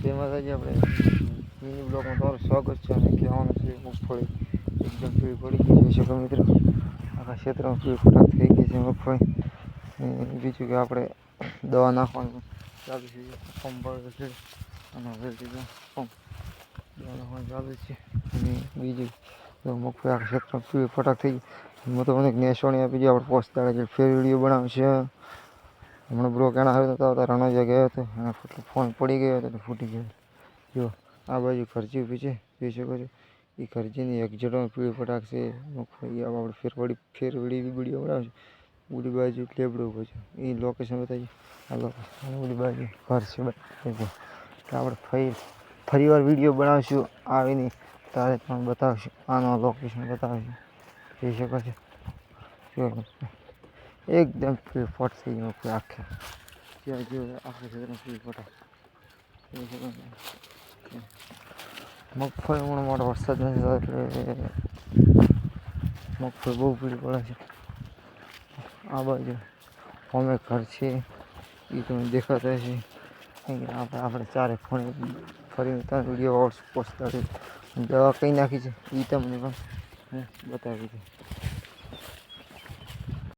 જય માતાજી. આપણે મિની બ્લોગમાં તમારું સ્વાગત છે અને કહેવાનું છે મગફળી એકદમ પીળી પડી ગઈ જોઈ શકો મિત્રો. આખા ક્ષેત્રમાં પીળી ફટાક થઈ ગઈ છે મગફળી. બીજું કે આપણે દવા નાખવાનું ચાલુ છે, પંપ છે અને હવેથી પંપ દવા નાખવાનું ચાલુ છે. અને બીજું મગફળી આખા ક્ષેત્રમાં પીળી ફટાક થઈ ગઈ. હું તો મને નેસોણી આપી દીધી. આપણે પોસ્ટ જે ફેર વિડીયો બનાવશે. હમણાં બ્રો કેણા આવ્યો હતો, રણોજા ગયો હતો અને ફોન પડી ગયો હતો તો ફૂટી ગયો. જો આ બાજુ ખર્ચી ઊભી છે જોઈ શકો છો. એ ખર્ચીની એક્ઝેટમાં પીળી ફટાક છે મગફળી. આપણે ફેરવડી વિડીયો બનાવશે. ઉડી બાજુ લેબડો ઊભો છે એ લોકેશન બતાવીએ. આ લોકેશન ઉડી બાજુ ઘર છે બતાવી. આપણે ફરી વાર વિડીયો બનાવશું આવીને તારે પણ બતાવશું. આનો લોકેશન બતાવશું જોઈ શકો છો. એકદમ ફટ થઈ ગયો આખે ત્યાં જો આખા ક્ષેત્રમાં ફટાક મગફળી હમણાં મારો વરસાદ નથી થતો એટલે મગફળી બહુ પીળી પડે છે. આ બાજુ અમે ઘર છે એ તમને દેખાતા છે. આપણે ચારે ફરીને ત્યાં વિડીયો પોસ્ટ કરી દવા કઈ નાખી છે એ તમને પણ બતાવી છે.